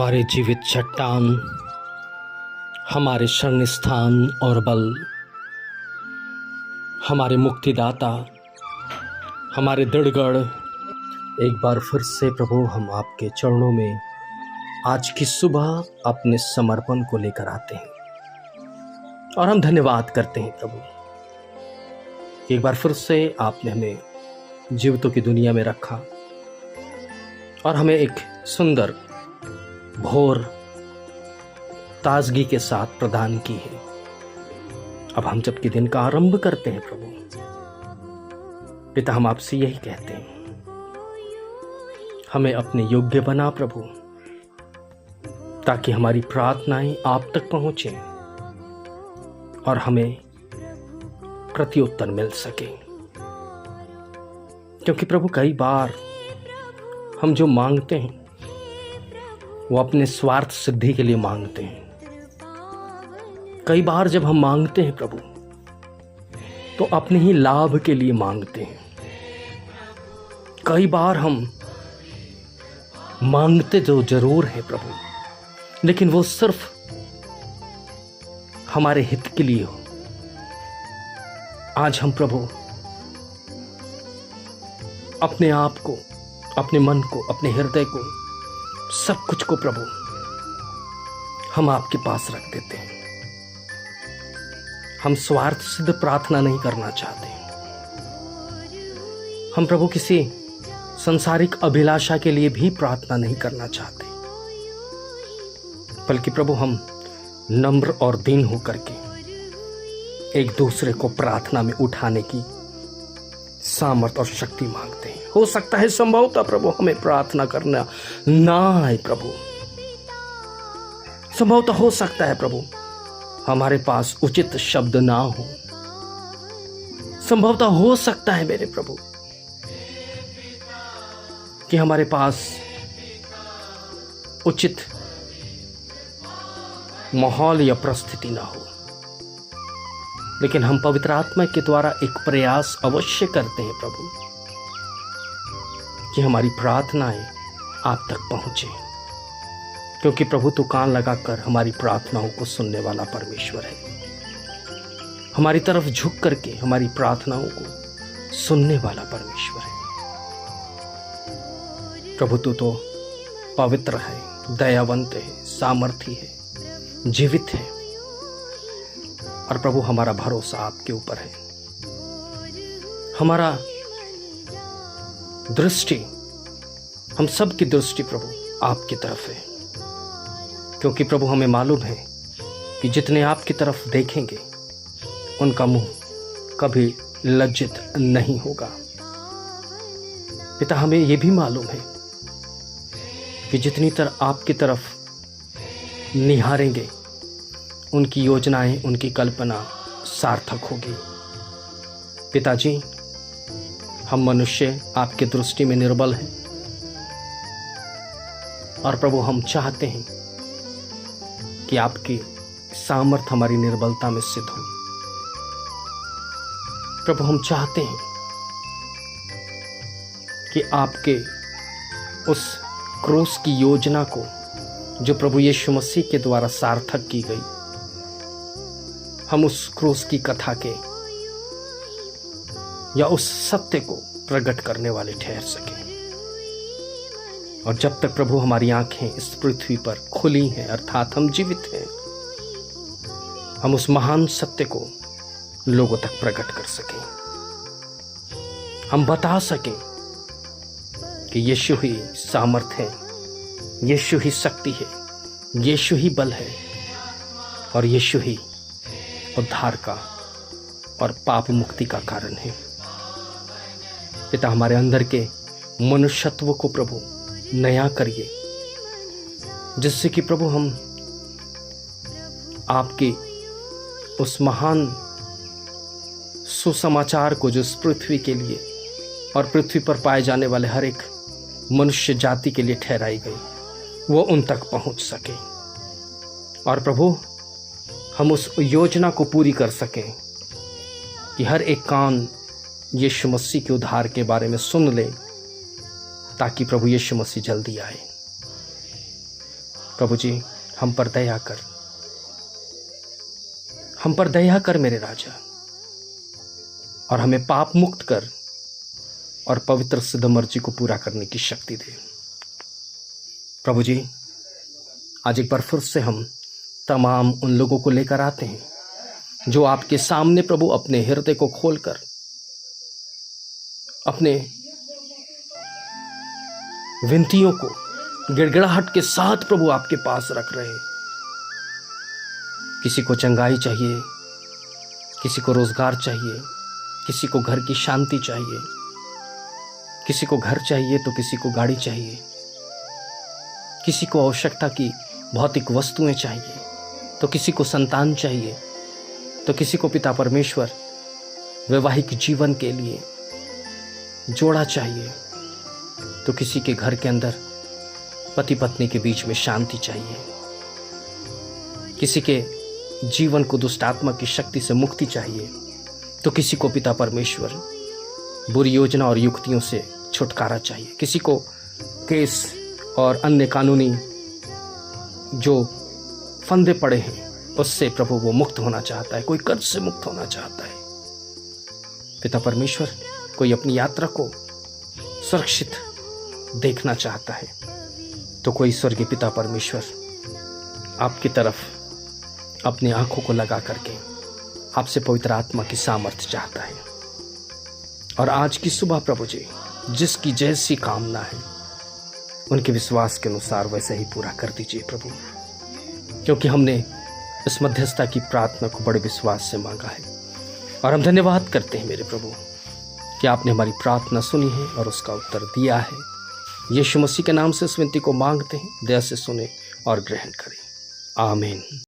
हमारे जीवित चट्टान, हमारे शरण स्थान और बल, हमारे मुक्तिदाता, हमारे दृढ़गढ़, एक बार फिर से प्रभु हम आपके चरणों में आज की सुबह अपने समर्पण को लेकर आते हैं और हम धन्यवाद करते हैं प्रभु। एक बार फिर से आपने हमें जीवितों की दुनिया में रखा और हमें एक सुंदर भोर ताजगी के साथ प्रदान की है। अब हम जबकि दिन का आरंभ करते हैं प्रभु पिता, हम आपसे यही कहते हैं, हमें अपने योग्य बना प्रभु, ताकि हमारी प्रार्थनाएं आप तक पहुंचे और हमें प्रत्युत्तर मिल सके। क्योंकि प्रभु कई बार हम जो मांगते हैं वो अपने स्वार्थ सिद्धि के लिए मांगते हैं। कई बार जब हम मांगते हैं प्रभु तो अपने ही लाभ के लिए मांगते हैं। कई बार हम मांगते तो जरूर है प्रभु, लेकिन वो सिर्फ हमारे हित के लिए हो। आज हम प्रभु अपने आप को, अपने मन को, अपने हृदय को, सब कुछ को प्रभु हम आपके पास रख देते हैं। हम स्वार्थ सिद्ध प्रार्थना नहीं करना चाहते। हम प्रभु किसी सांसारिक अभिलाषा के लिए भी प्रार्थना नहीं करना चाहते, बल्कि प्रभु हम नम्र और दीन होकर के एक दूसरे को प्रार्थना में उठाने की सामर्थ और शक्ति मांगते हैं। हो सकता है संभवतः प्रभु हमें प्रार्थना करना ना आए प्रभु, संभवतः हो सकता है प्रभु हमारे पास उचित शब्द ना हो, संभवतः हो सकता है मेरे प्रभु कि हमारे पास उचित माहौल या परिस्थिति ना हो, लेकिन हम पवित्र आत्मा के द्वारा एक प्रयास अवश्य करते हैं प्रभु कि हमारी प्रार्थनाएं आप तक पहुंचे। क्योंकि प्रभु तू कान लगाकर हमारी प्रार्थनाओं को सुनने वाला परमेश्वर है। हमारी तरफ झुक करके हमारी प्रार्थनाओं को सुनने वाला परमेश्वर है। प्रभु तू तो पवित्र है, दयावंत है, सामर्थी है, जीवित है, और प्रभु हमारा भरोसा आपके ऊपर है। हमारा दृष्टि, हम सब की दृष्टि प्रभु आपकी तरफ है। क्योंकि प्रभु हमें मालूम है कि जितने आपकी तरफ देखेंगे उनका मुंह कभी लज्जित नहीं होगा। पिता, हमें यह भी मालूम है कि जितनी तरह आपकी तरफ निहारेंगे उनकी योजनाएं, उनकी कल्पना सार्थक होगी। पिताजी, हम मनुष्य आपकी दृष्टि में निर्बल हैं और प्रभु हम चाहते हैं कि आपकी सामर्थ हमारी निर्बलता में सिद्ध हो। प्रभु हम चाहते हैं कि आपके उस क्रूस की योजना को जो प्रभु यीशु मसीह के द्वारा सार्थक की गई, हम उस क्रूस की कथा के या उस सत्य को प्रकट करने वाले ठहर सके। और जब तक प्रभु हमारी आंखें इस पृथ्वी पर खुली हैं, अर्थात हम जीवित हैं, हम उस महान सत्य को लोगों तक प्रकट कर सकें। हम बता सकें कि यीशु ही सामर्थ है, यीशु ही शक्ति है, यीशु ही बल है और यीशु ही उद्धार का और पाप मुक्ति का कारण है। पिता, हमारे अंदर के मनुष्यत्व को प्रभु नया करिए, जिससे कि प्रभु हम आपके उस महान सुसमाचार को जो इस पृथ्वी के लिए और पृथ्वी पर पाए जाने वाले हर एक मनुष्य जाति के लिए ठहराई गई, वो उन तक पहुंच सके। और प्रभु हम उस योजना को पूरी कर सकें कि हर एक कान यीशु मसीह के उद्धार के बारे में सुन ले, ताकि प्रभु यीशु मसीह जल्दी आए। प्रभु जी, हम पर दया कर, हम पर दया कर मेरे राजा, और हमें पाप मुक्त कर और पवित्र सिद्ध मर्जी को पूरा करने की शक्ति दे। प्रभु जी, आज एक बार फिर से हम तमाम उन लोगों को लेकर आते हैं जो आपके सामने प्रभु अपने हृदय को खोलकर अपने विनतियों को गिड़गिड़ाहट के साथ प्रभु आपके पास रख रहे हैं। किसी को चंगाई चाहिए, किसी को रोजगार चाहिए, किसी को घर की शांति चाहिए, किसी को घर चाहिए तो किसी को गाड़ी चाहिए, किसी को आवश्यकता की भौतिक वस्तुएं चाहिए, तो किसी को संतान चाहिए, तो किसी को पिता परमेश्वर वैवाहिक जीवन के लिए जोड़ा चाहिए, तो किसी के घर के अंदर पति पत्नी के बीच में शांति चाहिए, किसी के जीवन को दुष्ट आत्मा की शक्ति से मुक्ति चाहिए, तो किसी को पिता परमेश्वर बुरी योजना और युक्तियों से छुटकारा चाहिए, किसी को केस और अन्य कानूनी जो फंदे पड़े हैं उससे प्रभु वो मुक्त होना चाहता है, कोई कर्ज से मुक्त होना चाहता है। पिता परमेश्वर, कोई अपनी यात्रा को सुरक्षित देखना चाहता है, तो कोई स्वर्गीय पिता परमेश्वर आपकी तरफ अपनी आंखों को लगा करके आपसे पवित्र आत्मा की सामर्थ्य चाहता है। और आज की सुबह प्रभु जी, जिसकी जैसी कामना है उनके विश्वास के अनुसार वैसे ही पूरा कर दीजिए प्रभु, क्योंकि हमने इस मध्यस्थता की प्रार्थना को बड़े विश्वास से मांगा है। और हम धन्यवाद करते हैं मेरे प्रभु कि आपने हमारी प्रार्थना सुनी है और उसका उत्तर दिया है। यीशु मसीह के नाम से इस विनती को मांगते हैं, दया से सुने और ग्रहण करें। आमीन।